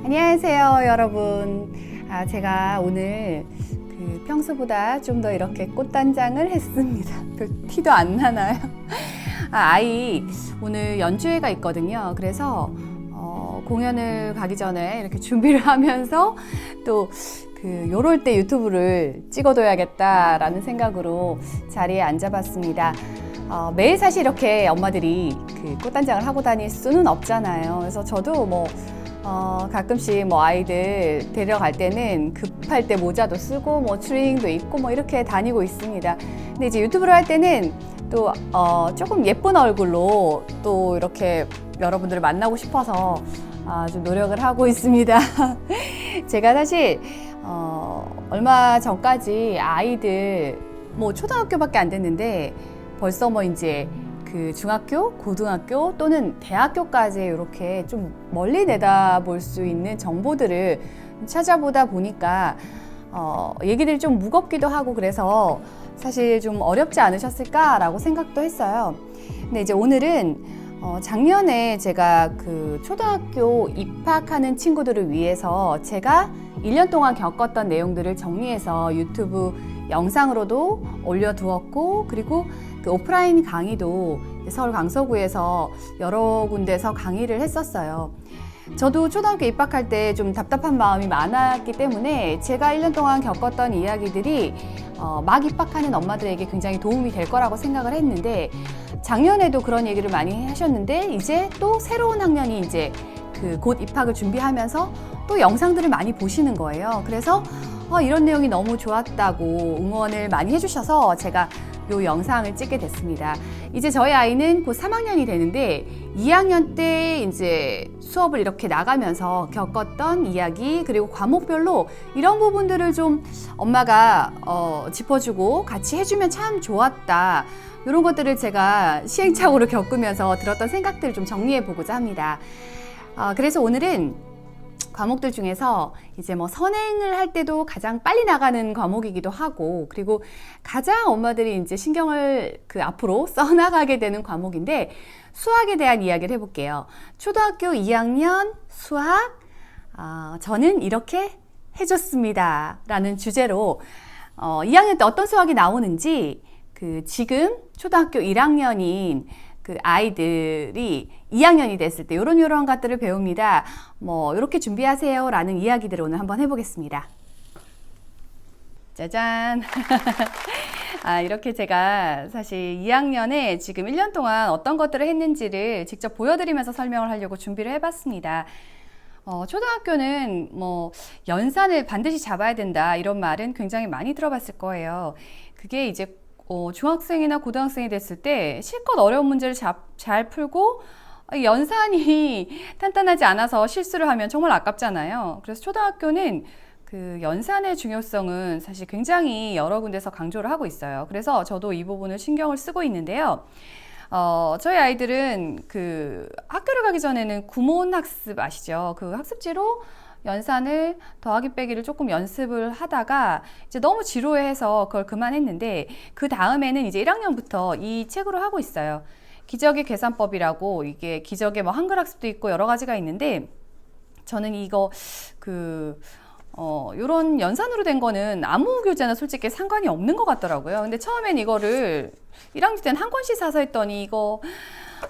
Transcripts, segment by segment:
안녕하세요, 여러분. 제가 오늘 평소보다 좀 더 이렇게 꽃단장을 했습니다. 별 티도 안 나나요? 아이 오늘 연주회가 있거든요. 그래서 공연을 가기 전에 이렇게 준비를 하면서 또 요럴 때 유튜브를 찍어둬야겠다라는 생각으로 자리에 앉아봤습니다. 매일 사실 이렇게 엄마들이 꽃단장을 하고 다닐 수는 없잖아요. 그래서 저도 가끔씩 아이들 데려갈 때는 급할 때 모자도 쓰고 추리닝도 입고 이렇게 다니고 있습니다. 근데 이제 유튜브를 할 때는 또 조금 예쁜 얼굴로 또 이렇게 여러분들을 만나고 싶어서 좀 노력을 하고 있습니다. 제가 사실 얼마 전까지 아이들 초등학교밖에 안 됐는데 벌써 이제 중학교, 고등학교 또는 대학교까지 이렇게 좀 멀리 내다볼 수 있는 정보들을 찾아보다 보니까 얘기들이 좀 무겁기도 하고 그래서 사실 좀 어렵지 않으셨을까라고 생각도 했어요. 근데 이제 오늘은 작년에 제가 초등학교 입학하는 친구들을 위해서 제가 1년 동안 겪었던 내용들을 정리해서 유튜브 영상으로도 올려두었고, 그리고 오프라인 강의도 서울 강서구에서 여러 군데서 강의를 했었어요. 저도 초등학교 입학할 때 좀 답답한 마음이 많았기 때문에 제가 1년 동안 겪었던 이야기들이 막 입학하는 엄마들에게 굉장히 도움이 될 거라고 생각을 했는데, 작년에도 그런 얘기를 많이 하셨는데 이제 또 새로운 학년이 이제 곧 입학을 준비하면서 또 영상들을 많이 보시는 거예요. 그래서 이런 내용이 너무 좋았다고 응원을 많이 해주셔서 제가 이 영상을 찍게 됐습니다. 이제 저희 아이는 곧 3학년이 되는데 2학년 때 이제 수업을 이렇게 나가면서 겪었던 이야기, 그리고 과목별로 이런 부분들을 좀 엄마가 짚어주고 같이 해주면 참 좋았다, 이런 것들을 제가 시행착오를 겪으면서 들었던 생각들을 좀 정리해 보고자 합니다. 그래서 오늘은 과목들 중에서 이제 선행을 할 때도 가장 빨리 나가는 과목이기도 하고, 그리고 가장 엄마들이 이제 신경을 앞으로 써나가게 되는 과목인데, 수학에 대한 이야기를 해볼게요. 초등학교 2학년 수학, 저는 이렇게 해줬습니다 라는 주제로 2학년 때 어떤 수학이 나오는지 지금 초등학교 1학년인 아이들이 2학년이 됐을 때 요런 것들을 배웁니다. 이렇게 준비하세요 라는 이야기들을 오늘 한번 해보겠습니다. 짜잔. 이렇게 제가 사실 2학년에 지금 1년 동안 어떤 것들을 했는지를 직접 보여드리면서 설명을 하려고 준비를 해봤습니다. 초등학교는 연산을 반드시 잡아야 된다, 이런 말은 굉장히 많이 들어봤을 거예요. 그게 이제 중학생이나 고등학생이 됐을 때 실컷 어려운 문제를 잘 풀고 연산이 탄탄하지 않아서 실수를 하면 정말 아깝잖아요. 그래서 초등학교는 연산의 중요성은 사실 굉장히 여러 군데서 강조를 하고 있어요. 그래서 저도 이 부분을 신경을 쓰고 있는데요. 저희 아이들은 학교를 가기 전에는 구몬학습 아시죠? 학습지로 연산을 더하기 빼기를 조금 연습을 하다가 이제 너무 지루해서 그걸 그만했는데, 그 다음에는 이제 1학년부터 이 책으로 하고 있어요. 기적의 계산법이라고, 이게 기적의 한글 학습도 있고 여러 가지가 있는데, 저는 이거 요런 연산으로 된 거는 아무 교재나 솔직히 상관이 없는 것 같더라고요. 근데 처음엔 이거를 1학년 때는 한 권씩 사서 했더니 이거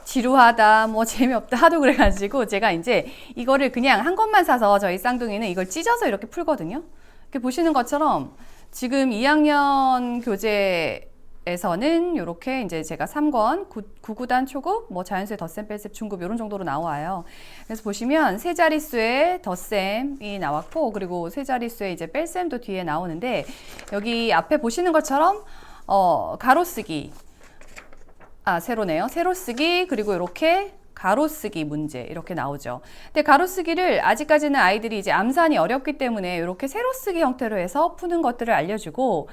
지루하다, 재미없다 하도 그래가지고 제가 이제 이거를 그냥 한 권만 사서 저희 쌍둥이는 이걸 찢어서 이렇게 풀거든요. 이렇게 보시는 것처럼 지금 2학년 교재에서는 이렇게 이제 제가 3권, 9구단 초급, 자연수의 덧셈, 뺄셈, 중급 이런 정도로 나와요. 그래서 보시면 세 자릿수의 덧셈이 나왔고, 그리고 세 자릿수의 이제 뺄셈도 뒤에 나오는데, 여기 앞에 보시는 것처럼 가로쓰기, 세로네요. 세로쓰기, 그리고 이렇게 가로쓰기 문제 이렇게 나오죠. 근데 가로쓰기를 아직까지는 아이들이 이제 암산이 어렵기 때문에 이렇게 세로쓰기 형태로 해서 푸는 것들을 알려주고,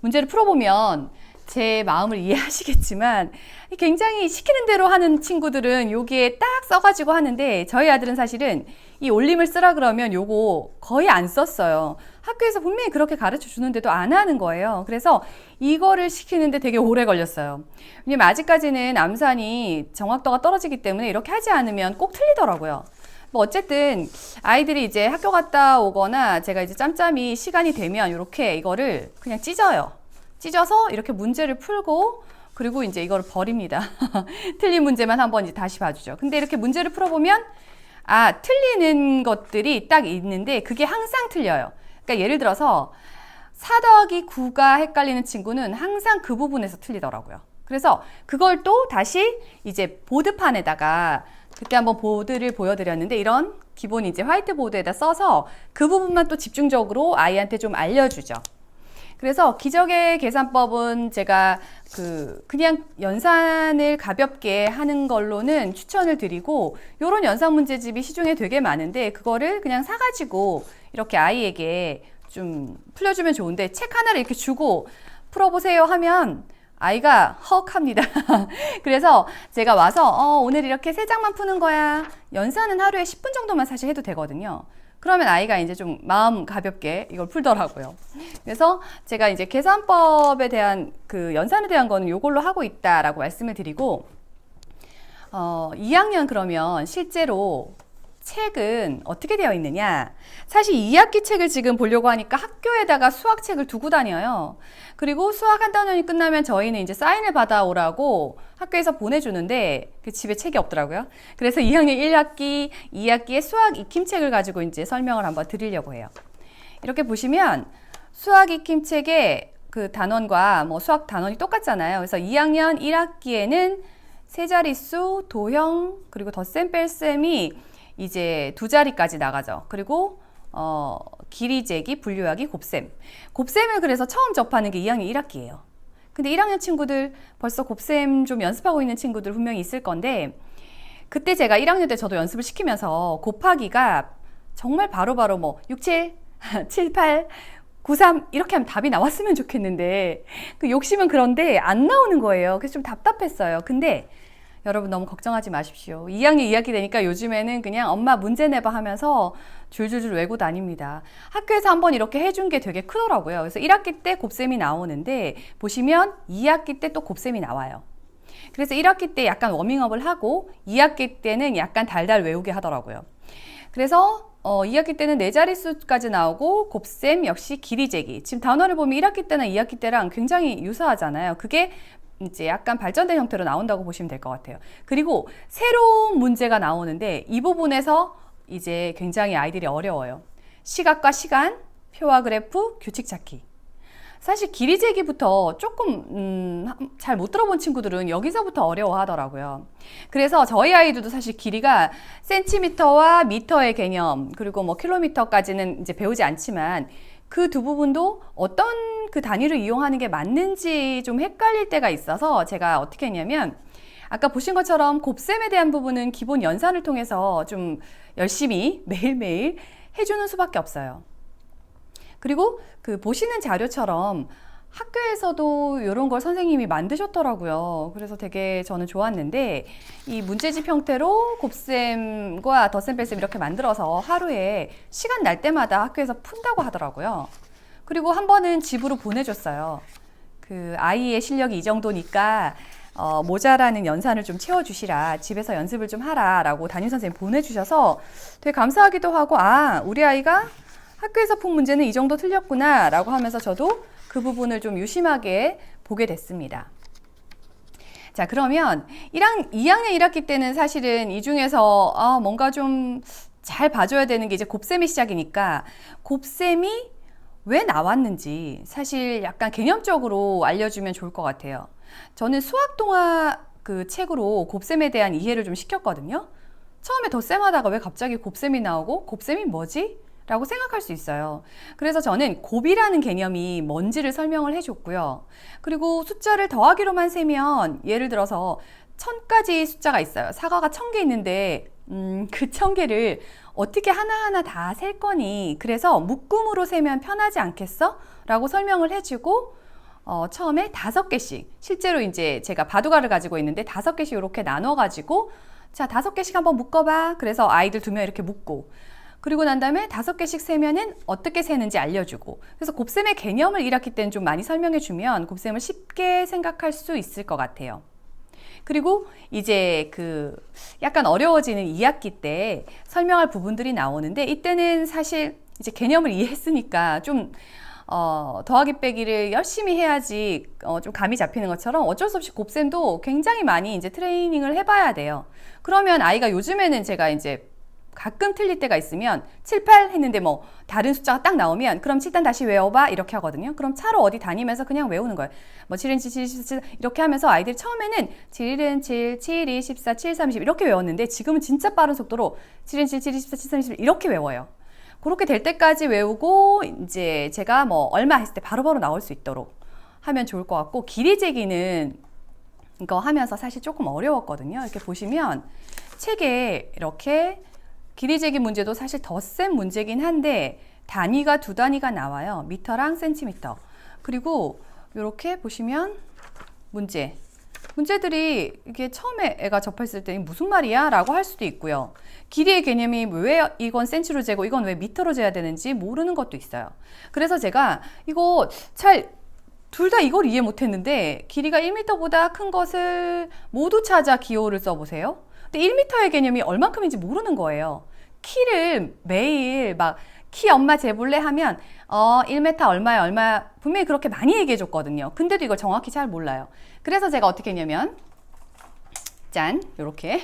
문제를 풀어보면 제 마음을 이해하시겠지만 굉장히 시키는 대로 하는 친구들은 여기에 딱 써가지고 하는데, 저희 아들은 사실은 이 올림을 쓰라 그러면 요거 거의 안 썼어요. 학교에서 분명히 그렇게 가르쳐 주는데도 안 하는 거예요. 그래서 이거를 시키는데 되게 오래 걸렸어요. 왜냐면 아직까지는 암산이 정확도가 떨어지기 때문에 이렇게 하지 않으면 꼭 틀리더라고요. 뭐 어쨌든 아이들이 이제 학교 갔다 오거나 제가 이제 짬짬이 시간이 되면 이렇게 이거를 그냥 찢어요. 찢어서 이렇게 문제를 풀고 그리고 이제 이거를 버립니다. 틀린 문제만 한번 이제 다시 봐주죠. 근데 이렇게 문제를 풀어보면 틀리는 것들이 딱 있는데 그게 항상 틀려요. 그러니까 예를 들어서 4 더하기 9가 헷갈리는 친구는 항상 그 부분에서 틀리더라고요. 그래서 그걸 또 다시 이제 보드판에다가 그때 한번 보드를 보여드렸는데 이런 기본 이제 화이트보드에다 써서 그 부분만 또 집중적으로 아이한테 좀 알려주죠. 그래서 기적의 계산법은 제가 그냥 연산을 가볍게 하는 걸로는 추천을 드리고 요런 연산 문제집이 시중에 되게 많은데 그거를 그냥 사가지고 이렇게 아이에게 좀 풀려주면 좋은데 책 하나를 이렇게 주고 풀어보세요 하면 아이가 헉 합니다. 그래서 제가 와서 오늘 이렇게 3장만 푸는 거야. 연산은 하루에 10분 정도만 사실 해도 되거든요. 그러면 아이가 이제 좀 마음 가볍게 이걸 풀더라고요. 그래서 제가 이제 계산법에 대한 연산에 대한 거는 이걸로 하고 있다라고 말씀을 드리고 2학년 그러면 실제로 책은 어떻게 되어 있느냐? 사실 2학기 책을 지금 보려고 하니까 학교에다가 수학책을 두고 다녀요. 그리고 수학 한 단원이 끝나면 저희는 이제 사인을 받아오라고 학교에서 보내주는데 그 집에 책이 없더라고요. 그래서 2학년 1학기, 2학기에 수학 익힘책을 가지고 이제 설명을 한번 드리려고 해요. 이렇게 보시면 수학 익힘책에 그 단원과 뭐 수학 단원이 똑같잖아요. 그래서 2학년 1학기에는 세 자릿수, 도형, 그리고 덧셈, 뺄셈이 이제 2자리까지 나가죠. 그리고 길이 재기, 분류하기, 곱셈. 곱셈을 그래서 처음 접하는 게 2학년 1학기예요. 근데 1학년 친구들 벌써 곱셈 좀 연습하고 있는 친구들 분명히 있을 건데 그때 제가 1학년 때 저도 연습을 시키면서 곱하기가 정말 바로바로 뭐 6, 7, 7, 8, 9, 3 이렇게 하면 답이 나왔으면 좋겠는데 그 욕심은 그런데 안 나오는 거예요. 그래서 좀 답답했어요. 근데 여러분 너무 걱정하지 마십시오. 2학년 2학기 되니까 요즘에는 그냥 엄마 문제 내봐 하면서 줄줄줄 외고 다닙니다. 학교에서 한번 이렇게 해준 게 되게 크더라고요. 그래서 1학기 때 곱셈이 나오는데 보시면 2학기 때 또 곱셈이 나와요. 그래서 1학기 때 약간 워밍업을 하고 2학기 때는 약간 달달 외우게 하더라고요. 그래서 2학기 때는 4자릿수까지 나오고 곱셈 역시 길이 재기. 지금 단어를 보면 1학기 때나 2학기 때랑 굉장히 유사하잖아요. 그게 이제 약간 발전된 형태로 나온다고 보시면 될 것 같아요. 그리고 새로운 문제가 나오는데 이 부분에서 이제 굉장히 아이들이 어려워요. 시각과 시간, 표와 그래프, 규칙 찾기. 사실 길이 재기부터 조금 잘 못 들어본 친구들은 여기서부터 어려워하더라고요. 그래서 저희 아이들도 사실 길이가 센티미터와 미터의 개념 그리고 뭐 킬로미터까지는 이제 배우지 않지만 그 두 부분도 어떤 그 단위를 이용하는 게 맞는지 좀 헷갈릴 때가 있어서 제가 어떻게 했냐면 아까 보신 것처럼 곱셈에 대한 부분은 기본 연산을 통해서 좀 열심히 매일매일 해주는 수밖에 없어요. 그리고 그 보시는 자료처럼 학교에서도 이런 걸 선생님이 만드셨더라고요. 그래서 되게 저는 좋았는데 이 문제집 형태로 곱셈과 덧셈 뺄셈 이렇게 만들어서 하루에 시간 날 때마다 학교에서 푼다고 하더라고요. 그리고 한 번은 집으로 보내줬어요. 그 아이의 실력이 이 정도니까 모자라는 연산을 좀 채워주시라, 집에서 연습을 좀 하라 라고 담임선생님 보내주셔서 되게 감사하기도 하고 우리 아이가 학교에서 푼 문제는 이 정도 틀렸구나 라고 하면서 저도 그 부분을 좀 유심하게 보게 됐습니다. 자, 그러면 2학년 1학기 때는 사실은 이 중에서 뭔가 좀 잘 봐줘야 되는 게 이제 곱셈이 시작이니까 곱셈이 왜 나왔는지 사실 약간 개념적으로 알려주면 좋을 것 같아요. 저는 수학동화 그 책으로 곱셈에 대한 이해를 좀 시켰거든요. 처음에 덧셈하다가 왜 갑자기 곱셈이 나오고 곱셈이 뭐지? 라고 생각할 수 있어요. 그래서 저는 곱이라는 개념이 뭔지를 설명을 해줬고요. 그리고 숫자를 더하기로만 세면 예를 들어서 1000까지 숫자가 있어요. 사과가 1000개 있는데 그 1000개를 어떻게 하나하나 다 셀 거니? 그래서 묶음으로 세면 편하지 않겠어? 라고 설명을 해주고 처음에 5개씩 실제로 이제 제가 바둑알을 가지고 있는데 5개씩 이렇게 나눠가지고 자 5개씩 한번 묶어봐. 그래서 아이들 2명 이렇게 묶고 그리고 난 다음에 5개씩 세면은 어떻게 세는지 알려주고 그래서 곱셈의 개념을 1학기 때는 좀 많이 설명해주면 곱셈을 쉽게 생각할 수 있을 것 같아요. 그리고 이제 그 약간 어려워지는 2학기 때 설명할 부분들이 나오는데 이때는 사실 이제 개념을 이해했으니까 좀 더하기 빼기를 열심히 해야지 좀 감이 잡히는 것처럼 어쩔 수 없이 곱셈도 굉장히 많이 이제 트레이닝을 해봐야 돼요. 그러면 아이가 요즘에는 제가 이제 가끔 틀릴 때가 있으면 7, 8 했는데 뭐 다른 숫자가 딱 나오면 그럼 7단 다시 외워봐 이렇게 하거든요. 그럼 차로 어디 다니면서 그냥 외우는 거예요. 뭐 7은 7, 7, 7 이렇게 하면서 아이들이 처음에는 7은 7, 7, 2, 14, 7, 30 이렇게 외웠는데 지금은 진짜 빠른 속도로 7은 7, 7, 2, 14, 7, 30 이렇게 외워요. 그렇게 될 때까지 외우고 이제 제가 뭐 얼마 했을 때 바로바로 나올 수 있도록 하면 좋을 것 같고, 길이 재기는 이거 하면서 사실 조금 어려웠거든요. 이렇게 보시면 책에 이렇게 길이 재기 문제도 사실 더 센 문제긴 한데 단위가 두 단위가 나와요. 미터랑 센티미터. 그리고 이렇게 보시면 문제들이 이게 처음에 애가 접했을 때 무슨 말이야? 라고 할 수도 있고요. 길이의 개념이 왜 이건 센치로 재고 이건 왜 미터로 재야 되는지 모르는 것도 있어요. 그래서 제가 이거 둘 다 이걸 이해 못했는데 길이가 1m보다 큰 것을 모두 찾아 기호를 써보세요. 근데 1m의 개념이 얼만큼인지 모르는 거예요. 키를 매일 막 키 엄마 재볼래 하면 1m 얼마야 얼마 분명히 그렇게 많이 얘기해 줬거든요. 근데도 이걸 정확히 잘 몰라요. 그래서 제가 어떻게 했냐면 짠 요렇게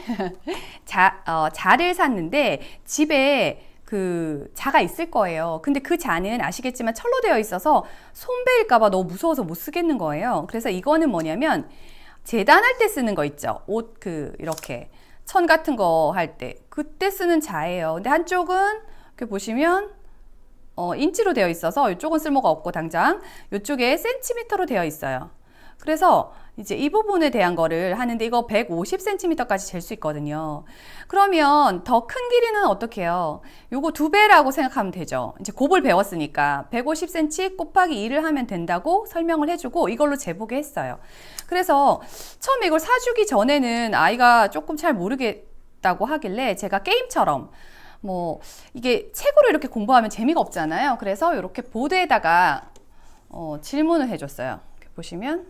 자를 샀는데 집에 그 자가 있을 거예요. 근데 그 자는 아시겠지만 철로 되어 있어서 손배일까봐 너무 무서워서 못 쓰겠는 거예요. 그래서 이거는 뭐냐면 재단할 때 쓰는 거 있죠. 옷 이렇게 천 같은 거 할 때 그때 쓰는 자예요. 근데 한쪽은 이렇게 보시면 인치로 되어 있어서 이쪽은 쓸모가 없고 당장 이쪽에 센티미터로 되어 있어요. 그래서 이제 이 부분에 대한 거를 하는데 이거 150cm까지 잴 수 있거든요. 그러면 더 큰 길이는 어떻게 해요? 요거 2배라고 생각하면 되죠. 이제 곱을 배웠으니까 150cm 곱하기 2를 하면 된다고 설명을 해주고 이걸로 재보게 했어요. 그래서 처음에 이걸 사주기 전에는 아이가 조금 잘 모르겠다고 하길래 제가 게임처럼 뭐 이게 책으로 이렇게 공부하면 재미가 없잖아요. 그래서 이렇게 보드에다가 질문을 해줬어요. 이렇게 보시면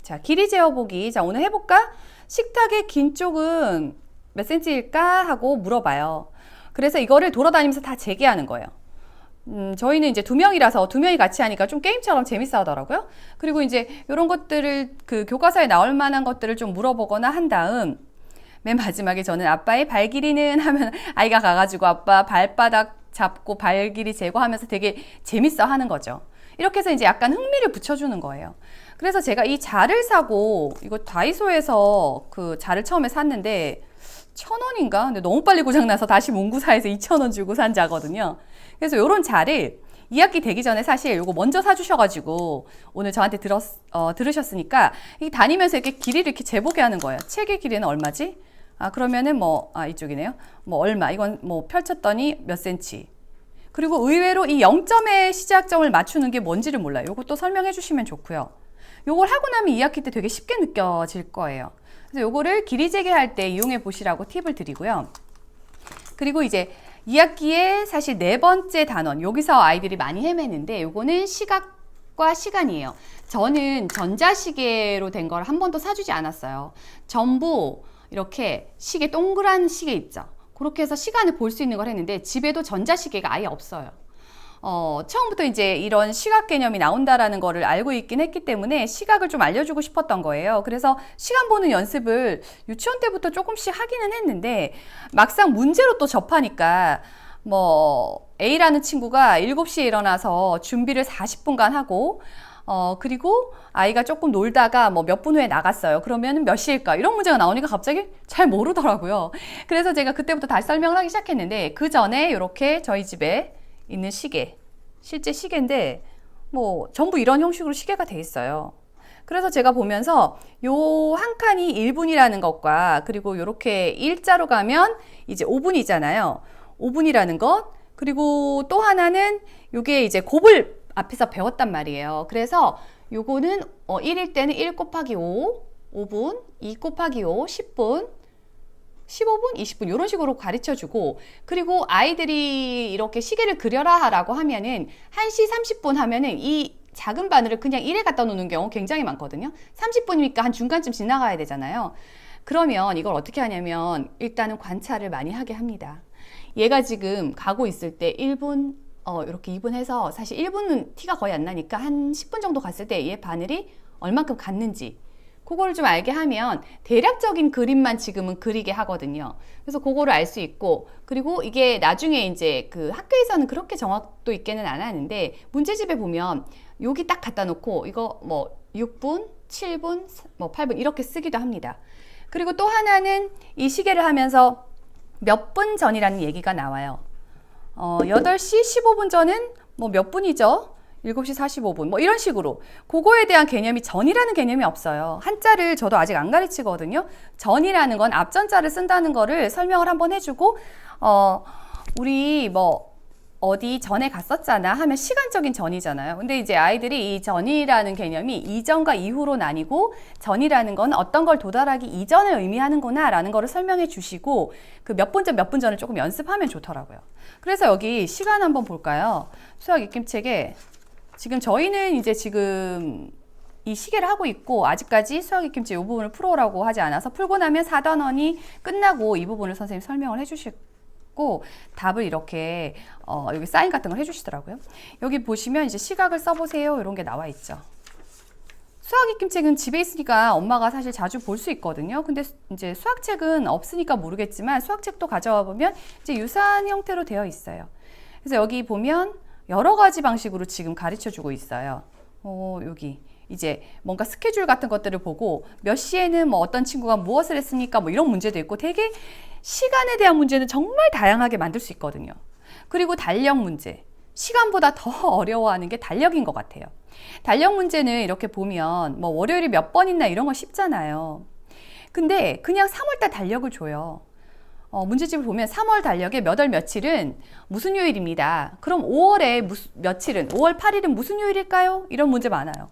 자, 길이 재어보기. 자, 오늘 해볼까? 식탁의 긴 쪽은 몇 센치일까? 하고 물어봐요. 그래서 이거를 돌아다니면서 다 재기하는 거예요. 저희는 이제 2명이라서 2명이 같이 하니까 좀 게임처럼 재밌어 하더라고요. 그리고 이제 이런 것들을 그 교과서에 나올 만한 것들을 좀 물어보거나 한 다음 맨 마지막에 저는 아빠의 발 길이는 하면 아이가 가가지고 아빠 발바닥 잡고 발 길이 제거하면서 되게 재밌어 하는 거죠. 이렇게 해서 이제 약간 흥미를 붙여주는 거예요. 그래서 제가 이 자를 사고 이거 다이소에서 그 자를 처음에 샀는데 1,000원인가? 근데 너무 빨리 고장나서 다시 문구사에서 2,000원 주고 산 자거든요. 그래서 이런 자를 2학기 되기 전에 사실 이거 먼저 사주셔가지고 오늘 저한테 들으셨으니까 이 다니면서 이렇게 길이를 이렇게 재보게 하는 거예요. 책의 길이는 얼마지? 그러면은 이쪽이네요. 얼마? 이건 펼쳤더니 몇 센치. 그리고 의외로 이 0점의 시작점을 맞추는 게 뭔지를 몰라요. 이것도 설명해 주시면 좋고요. 요걸 하고 나면 2학기 때 되게 쉽게 느껴질 거예요. 그래서 요거를 길이 재개할 때 이용해 보시라고 팁을 드리고요. 그리고 이제 2학기에 사실 4번째 단원, 여기서 아이들이 많이 헤매는데 요거는 시각과 시간이에요. 저는 전자시계로 된 걸 한 번도 사주지 않았어요. 전부 이렇게 시계, 동그란 시계 있죠. 그렇게 해서 시간을 볼 수 있는 걸 했는데 집에도 전자시계가 아예 없어요. 처음부터 이제 이런 시각 개념이 나온다라는 거를 알고 있긴 했기 때문에 시각을 좀 알려주고 싶었던 거예요. 그래서 시간 보는 연습을 유치원 때부터 조금씩 하기는 했는데 막상 문제로 또 접하니까 A라는 친구가 7시에 일어나서 준비를 40분간 하고 그리고 아이가 조금 놀다가 몇 분 후에 나갔어요. 그러면 몇 시일까? 이런 문제가 나오니까 갑자기 잘 모르더라고요. 그래서 제가 그때부터 다시 설명을 하기 시작했는데 그 전에 이렇게 저희 집에 있는 시계, 실제 시계인데 전부 이런 형식으로 시계가 돼 있어요. 그래서 제가 보면서 요 한 칸이 1분이라는 것과 그리고 이렇게 일자로 가면 이제 5분이잖아요. 5분이라는 것. 그리고 또 하나는 요게 이제 곱을 앞에서 배웠단 말이에요. 그래서 요거는 1일 때는 1 곱하기 5, 5분, 2 곱하기 5, 10분, 15분, 20분 이런 식으로 가르쳐주고 그리고 아이들이 이렇게 시계를 그려라 라고 하면은 1시 30분 하면은 이 작은 바늘을 그냥 이래 갖다 놓는 경우 굉장히 많거든요. 30분이니까 한 중간쯤 지나가야 되잖아요. 그러면 이걸 어떻게 하냐면 일단은 관찰을 많이 하게 합니다. 얘가 지금 가고 있을 때 1분, 이렇게 2분 해서 사실 1분은 티가 거의 안 나니까 한 10분 정도 갔을 때 얘 바늘이 얼만큼 갔는지 그거를 좀 알게 하면 대략적인 그림만 지금은 그리게 하거든요. 그래서 그거를 알 수 있고, 그리고 이게 나중에 이제 그 학교에서는 그렇게 정확도 있게는 안 하는데 문제집에 보면 여기 딱 갖다 놓고 이거 뭐 6분, 7분, 뭐 8분 이렇게 쓰기도 합니다. 그리고 또 하나는 이 시계를 하면서 몇 분 전이라는 얘기가 나와요. 8시 15분 전은 뭐 몇 분이죠? 7시 45분 뭐 이런 식으로 그거에 대한 개념이 전이라는 개념이 없어요. 한자를 저도 아직 안 가르치거든요. 전이라는 건 앞전자를 쓴다는 거를 설명을 한번 해주고 우리 뭐 어디 전에 갔었잖아 하면 시간적인 전이잖아요. 근데 이제 아이들이 이 전이라는 개념이 이전과 이후로 나뉘고 전이라는 건 어떤 걸 도달하기 이전을 의미하는구나 라는 거를 설명해 주시고 그 몇 분 전 몇 분 전을 조금 연습하면 좋더라고요. 그래서 여기 시간 한번 볼까요? 수학 익힘책에 지금 저희는 이제 지금 이 시계를 하고 있고 아직까지 수학 익힘책 이 부분을 풀어오라고 하지 않아서 풀고 나면 4단원이 끝나고 이 부분을 선생님 설명을 해주시고 답을 이렇게 여기 사인 같은 걸 해주시더라고요. 여기 보시면 이제 시각을 써보세요 이런 게 나와 있죠. 수학 익힘책은 집에 있으니까 엄마가 사실 자주 볼 수 있거든요. 근데 이제 수학책은 없으니까 모르겠지만 수학책도 가져와 보면 이제 유사한 형태로 되어 있어요. 그래서 여기 보면 여러 가지 방식으로 지금 가르쳐 주고 있어요. 여기 이제 뭔가 스케줄 같은 것들을 보고 몇 시에는 뭐 어떤 친구가 무엇을 했습니까? 뭐 이런 문제도 있고 되게 시간에 대한 문제는 정말 다양하게 만들 수 있거든요. 그리고 달력 문제. 시간보다 더 어려워하는 게 달력인 것 같아요. 달력 문제는 이렇게 보면 뭐 월요일이 몇 번 있나 이런 거 쉽잖아요. 근데 그냥 3월달 달력을 줘요. 문제집을 보면 3월 달력에 몇 월 며칠은 무슨 요일입니다. 그럼 5월에 며칠은 5월 8일은 무슨 요일일까요? 이런 문제 많아요.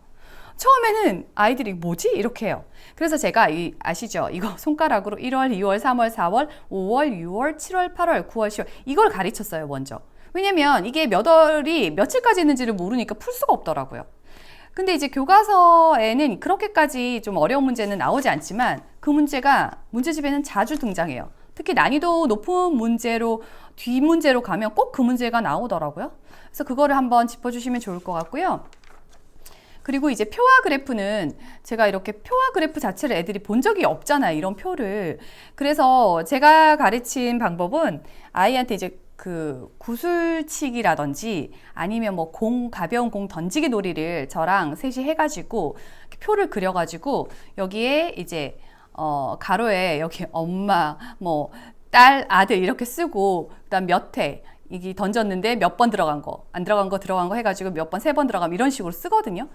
처음에는 아이들이 뭐지? 이렇게 해요. 그래서 제가 아시죠? 이거 손가락으로 1월, 2월, 3월, 4월, 5월, 6월, 7월, 8월, 9월, 10월 이걸 가르쳤어요 먼저. 왜냐면 이게 몇 월이 며칠까지 있는지를 모르니까 풀 수가 없더라고요. 근데 이제 교과서에는 그렇게까지 좀 어려운 문제는 나오지 않지만 그 문제가 문제집에는 자주 등장해요. 특히 난이도 높은 문제로 뒷문제로 가면 꼭 그 문제가 나오더라고요. 그래서 그거를 한번 짚어주시면 좋을 것 같고요. 그리고 이제 표와 그래프는 제가 이렇게 표와 그래프 자체를 애들이 본 적이 없잖아요. 이런 표를. 그래서 제가 가르친 방법은 아이한테 이제 그 구슬치기라든지 아니면 뭐 가벼운 공 던지기 놀이를 저랑 셋이 해가지고 표를 그려가지고 여기에 이제 가로에 여기 엄마, 뭐 딸, 아들 이렇게 쓰고 그다음 몇 회 이게 던졌는데 몇 번 들어간 거, 안 들어간 거, 들어간 거 해가지고 몇 번, 3번 들어가면 이런 식으로 쓰거든요.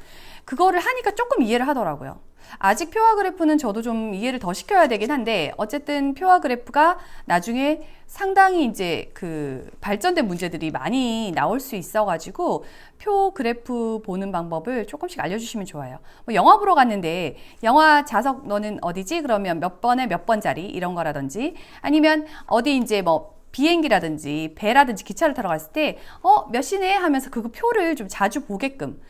그거를 하니까 조금 이해를 하더라고요. 아직 표와 그래프는 저도 좀 이해를 더 시켜야 되긴 한데 어쨌든 표와 그래프가 나중에 상당히 이제 그 발전된 문제들이 많이 나올 수 있어가지고 표 그래프 보는 방법을 조금씩 알려주시면 좋아요. 뭐 영화 보러 갔는데 영화 좌석 너는 어디지? 그러면 몇 번에 몇 번짜리 이런 거라든지 아니면 어디 이제 뭐 비행기라든지 배라든지 기차를 타러 갔을 때 몇 시네 하면서 그 표를 좀 자주 보게끔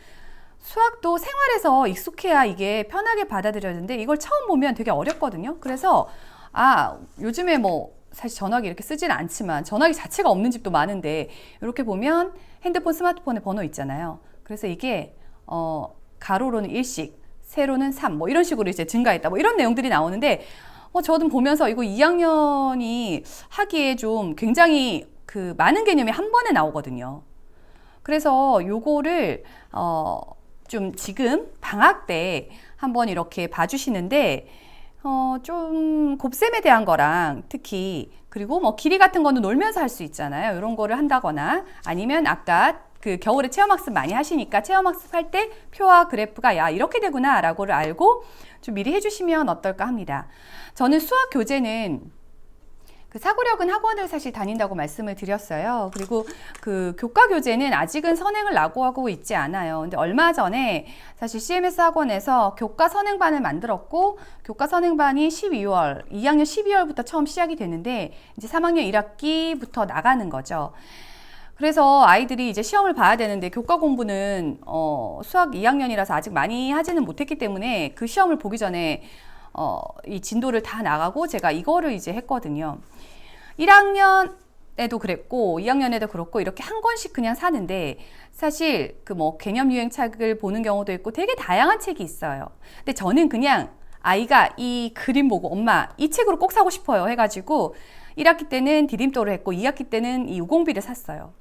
수학도 생활에서 익숙해야 이게 편하게 받아들여지는데 이걸 처음 보면 되게 어렵거든요. 그래서 요즘에 뭐 사실 전화기 이렇게 쓰지는 않지만 전화기 자체가 없는 집도 많은데 이렇게 보면 핸드폰 스마트폰에 번호 있잖아요. 그래서 이게 가로로는 1씩 세로는 3 뭐 이런 식으로 이제 증가했다 뭐 이런 내용들이 나오는데 저는 보면서 이거 2학년이 하기에 좀 굉장히 그 많은 개념이 한 번에 나오거든요. 그래서 요거를 좀 지금 방학 때 한번 이렇게 봐주시는데 좀 곱셈에 대한 거랑 특히 그리고 뭐 길이 같은 거는 놀면서 할 수 있잖아요. 이런 거를 한다거나 아니면 아까 그 겨울에 체험학습 많이 하시니까 체험학습 할 때 표와 그래프가 야 이렇게 되구나 라고를 알고 좀 미리 해주시면 어떨까 합니다. 저는 수학 교재는 그 사고력은 학원을 사실 다닌다고 말씀을 드렸어요. 그리고 그 교과 교재는 아직은 선행을 라고하고 있지 않아요. 근데 얼마 전에 사실 CMS 학원에서 교과 선행반을 만들었고 교과 선행반이 2학년 12월부터 처음 시작이 되는데 이제 3학년 1학기부터 나가는 거죠. 그래서 아이들이 이제 시험을 봐야 되는데 교과 공부는 수학 2학년이라서 아직 많이 하지는 못했기 때문에 그 시험을 보기 전에 이 진도를 다 나가고 제가 이거를 이제 했거든요. 1학년에도 그랬고 2학년에도 그렇고 이렇게 한 권씩 그냥 사는데 사실 그 뭐 개념 유행책을 보는 경우도 있고 되게 다양한 책이 있어요. 근데 저는 그냥 아이가 이 그림 보고 엄마 이 책으로 꼭 사고 싶어요 해가지고 1학기 때는 디딤돌을 했고 2학기 때는 이 우공비를 샀어요.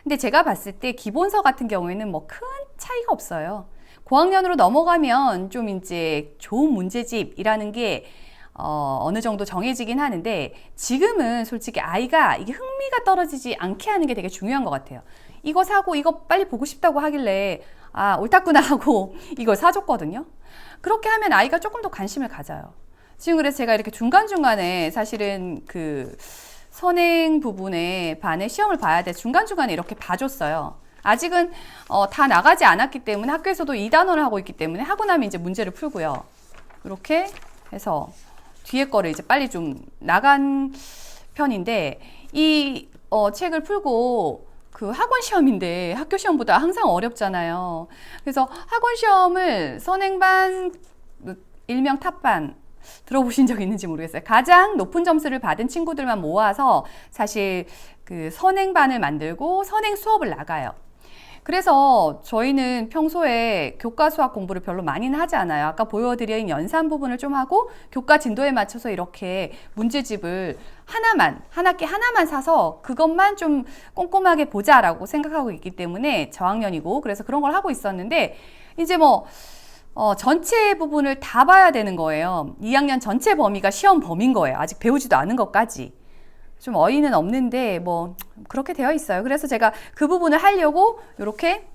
근데 제가 봤을 때 기본서 같은 경우에는 뭐 큰 차이가 없어요. 고학년으로 넘어가면 좀 이제 좋은 문제집이라는 게 어느 정도 정해지긴 하는데 지금은 솔직히 아이가 이게 흥미가 떨어지지 않게 하는 게 되게 중요한 것 같아요. 이거 사고 이거 빨리 보고 싶다고 하길래 아 옳았구나 하고 이걸 사줬거든요. 그렇게 하면 아이가 조금 더 관심을 가져요. 지금 그래서 제가 이렇게 중간중간에 사실은 그 선행 부분에 반에 시험을 봐야 돼 중간중간에 이렇게 봐줬어요. 아직은 다 나가지 않았기 때문에 학교에서도 2단원을 하고 있기 때문에 하고 나면 이제 문제를 풀고요. 이렇게 해서 뒤에 거를 이제 빨리 좀 나간 편인데 이 책을 풀고 그 학원 시험인데 학교 시험보다 항상 어렵잖아요. 그래서 학원 시험을 선행반, 일명 탑반 들어보신 적 있는지 모르겠어요. 가장 높은 점수를 받은 친구들만 모아서 사실 그 선행반을 만들고 선행 수업을 나가요. 그래서 저희는 평소에 교과 수학 공부를 별로 많이는 하지 않아요. 아까 보여드린 연산 부분을 좀 하고 교과 진도에 맞춰서 이렇게 문제집을 한 학기 하나만 사서 그것만 좀 꼼꼼하게 보자라고 생각하고 있기 때문에 저학년이고 그래서 그런 걸 하고 있었는데 이제 뭐 전체 부분을 다 봐야 되는 거예요. 2학년 전체 범위가 시험 범위인 거예요. 아직 배우지도 않은 것까지. 좀 어이는 없는데 뭐 그렇게 되어 있어요. 그래서 제가 그 부분을 하려고 이렇게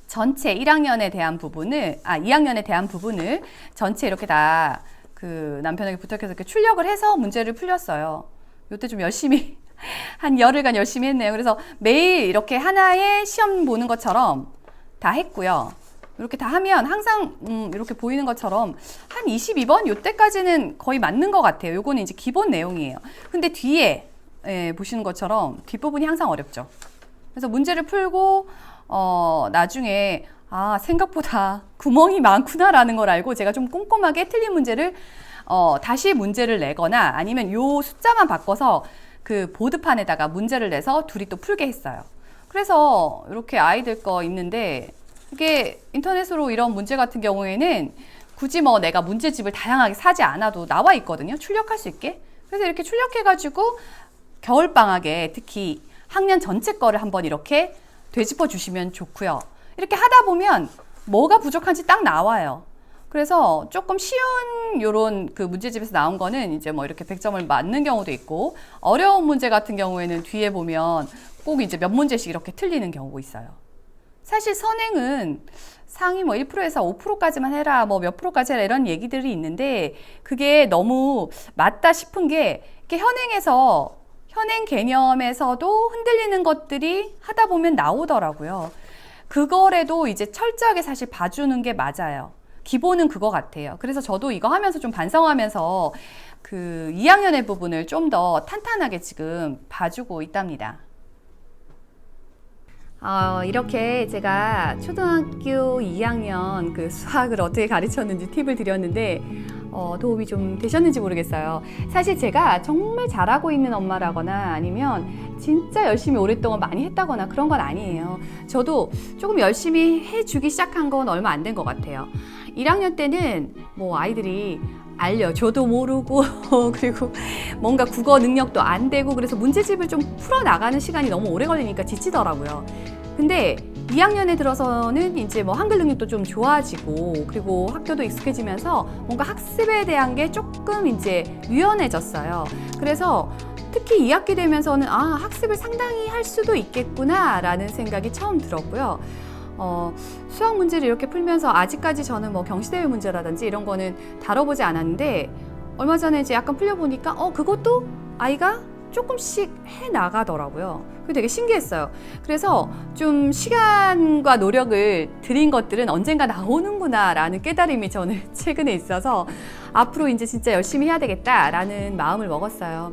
전체 1학년에 대한 부분을 2학년에 대한 부분을 전체 이렇게 다 그 남편에게 부탁해서 이렇게 출력을 해서 문제를 풀렸어요. 이때 좀 열심히 한 열흘간 열심히 했네요. 그래서 매일 이렇게 하나의 시험 보는 것처럼 다 했고요. 이렇게 다 하면 항상 이렇게 보이는 것처럼 한 22번 요때까지는 거의 맞는 것 같아요. 요거는 이제 기본 내용이에요. 근데 뒤에 보시는 것처럼 뒷부분이 항상 어렵죠. 그래서 문제를 풀고 나중에 생각보다 구멍이 많구나라는 걸 알고 제가 좀 꼼꼼하게 틀린 문제를 다시 문제를 내거나 아니면 요 숫자만 바꿔서 그 보드판에다가 문제를 내서 둘이 또 풀게 했어요. 그래서 이렇게 아이들 거 있는데 이게 인터넷으로 이런 문제 같은 경우에는 굳이 뭐 내가 문제집을 다양하게 사지 않아도 나와 있거든요. 출력할 수 있게. 그래서 이렇게 출력해가지고 겨울방학에 특히 학년 전체 거를 한번 이렇게 되짚어 주시면 좋고요. 이렇게 하다 보면 뭐가 부족한지 딱 나와요. 그래서 조금 쉬운 요런 그 문제집에서 나온 거는 이제 뭐 이렇게 100점을 맞는 경우도 있고 어려운 문제 같은 경우에는 뒤에 보면 꼭 이제 몇 문제씩 이렇게 틀리는 경우가 있어요. 사실 선행은 상위 뭐 1%에서 5%까지만 해라, 뭐 몇 프로까지 해라 이런 얘기들이 있는데 그게 너무 맞다 싶은 게 이렇게 현행 개념에서도 흔들리는 것들이 하다 보면 나오더라고요. 그거라도 이제 철저하게 사실 봐주는 게 맞아요. 기본은 그거 같아요. 그래서 저도 이거 하면서 좀 반성하면서 그 2학년의 부분을 좀 더 탄탄하게 지금 봐주고 있답니다. 이렇게 제가 초등학교 2학년 그 수학을 어떻게 가르쳤는지 팁을 드렸는데 도움이 좀 되셨는지 모르겠어요. 사실 제가 정말 잘하고 있는 엄마라거나 아니면 진짜 열심히 오랫동안 많이 했다거나 그런 건 아니에요. 저도 조금 열심히 해주기 시작한 건 얼마 안 된 것 같아요. 1학년 때는 뭐 아이들이 알려줘도 모르고 그리고 뭔가 국어 능력도 안 되고 그래서 문제집을 좀 풀어나가는 시간이 너무 오래 걸리니까 지치더라고요. 근데 2학년에 들어서는 이제 뭐 한글 능력도 좀 좋아지고 그리고 학교도 익숙해지면서 뭔가 학습에 대한 게 조금 이제 유연해졌어요. 그래서 특히 2학기 되면서는 학습을 상당히 할 수도 있겠구나 라는 생각이 처음 들었고요. 수학 문제를 이렇게 풀면서 아직까지 저는 뭐 경시대회 문제라든지 이런 거는 다뤄보지 않았는데 얼마 전에 이제 약간 풀려보니까 그것도 아이가 조금씩 해 나가더라고요. 그게 되게 신기했어요. 그래서 좀 시간과 노력을 들인 것들은 언젠가 나오는구나 라는 깨달음이 저는 최근에 있어서 앞으로 이제 진짜 열심히 해야 되겠다 라는 마음을 먹었어요.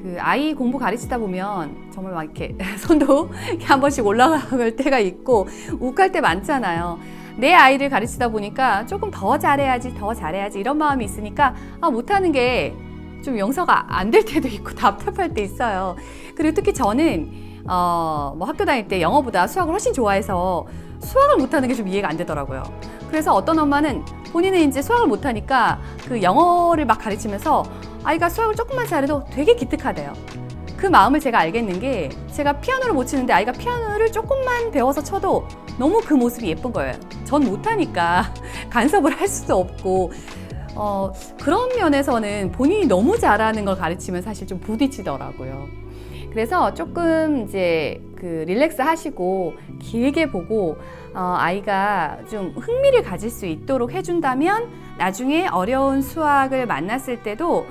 그 아이 공부 가르치다 보면 정말 막 이렇게 손도 이렇게 한 번씩 올라갈 때가 있고 욱할 때 많잖아요. 내 아이를 가르치다 보니까 조금 더 잘해야지 이런 마음이 있으니까 못하는 게 좀 용서가 안 될 때도 있고 답답할 때 있어요. 그리고 특히 저는 뭐 학교 다닐 때 영어보다 수학을 훨씬 좋아해서 수학을 못하는 게 좀 이해가 안 되더라고요. 그래서 어떤 엄마는 본인은 이제 수학을 못하니까 그 영어를 막 가르치면서 아이가 수학을 조금만 잘해도 되게 기특하대요. 그 마음을 제가 알겠는 게 제가 피아노를 못 치는데 아이가 피아노를 조금만 배워서 쳐도 너무 그 모습이 예쁜 거예요. 전 못하니까 간섭을 할 수도 없고 그런 면에서는 본인이 너무 잘하는 걸 가르치면 사실 좀 부딪히더라고요. 그래서 조금 이제 그 릴렉스 하시고 길게 보고 아이가 좀 흥미를 가질 수 있도록 해준다면 나중에 어려운 수학을 만났을 때도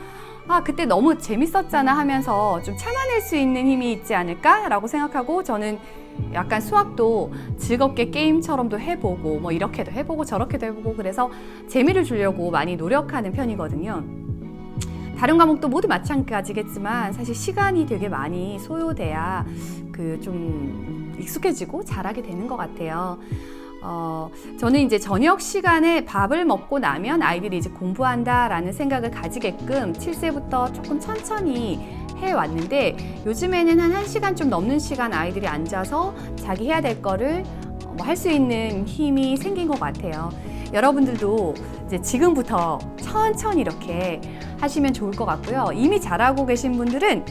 그때 너무 재밌었잖아 하면서 좀 참아낼 수 있는 힘이 있지 않을까라고 생각하고 저는 약간 수학도 즐겁게 게임처럼도 해보고 뭐 이렇게도 해보고 저렇게도 해보고 그래서 재미를 주려고 많이 노력하는 편이거든요. 다른 과목도 모두 마찬가지겠지만 사실 시간이 되게 많이 소요돼야 그 좀 익숙해지고 잘하게 되는 것 같아요. 저는 이제 저녁 시간에 밥을 먹고 나면 아이들이 이제 공부한다라는 생각을 가지게끔 7세부터 조금 천천히 해왔는데 요즘에는 한 1시간 좀 넘는 시간 아이들이 앉아서 자기 해야 될 거를 할 수 있는 힘이 생긴 것 같아요. 여러분들도 이제 지금부터 천천히 이렇게 하시면 좋을 것 같고요. 이미 잘하고 계신 분들은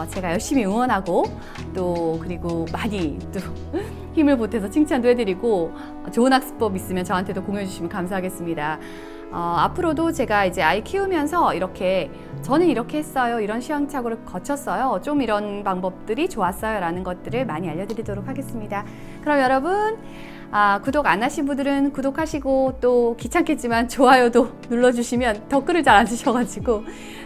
제가 열심히 응원하고 또 그리고 많이 또 힘을 보태서 칭찬도 해드리고 좋은 학습법 있으면 저한테도 공유해 주시면 감사하겠습니다. 앞으로도 제가 이제 아이 키우면서 이렇게 저는 이렇게 했어요. 이런 시행착오를 거쳤어요. 좀 이런 방법들이 좋았어요. 라는 것들을 많이 알려드리도록 하겠습니다. 그럼 여러분 구독 안 하신 분들은 구독하시고 또 귀찮겠지만 좋아요도 눌러주시면 댓글을 잘 안 주셔가지고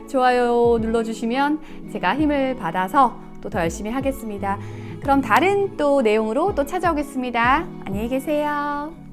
좋아요 눌러주시면 제가 힘을 받아서 또 더 열심히 하겠습니다. 그럼 다른 또 내용으로 또 찾아오겠습니다. 안녕히 계세요.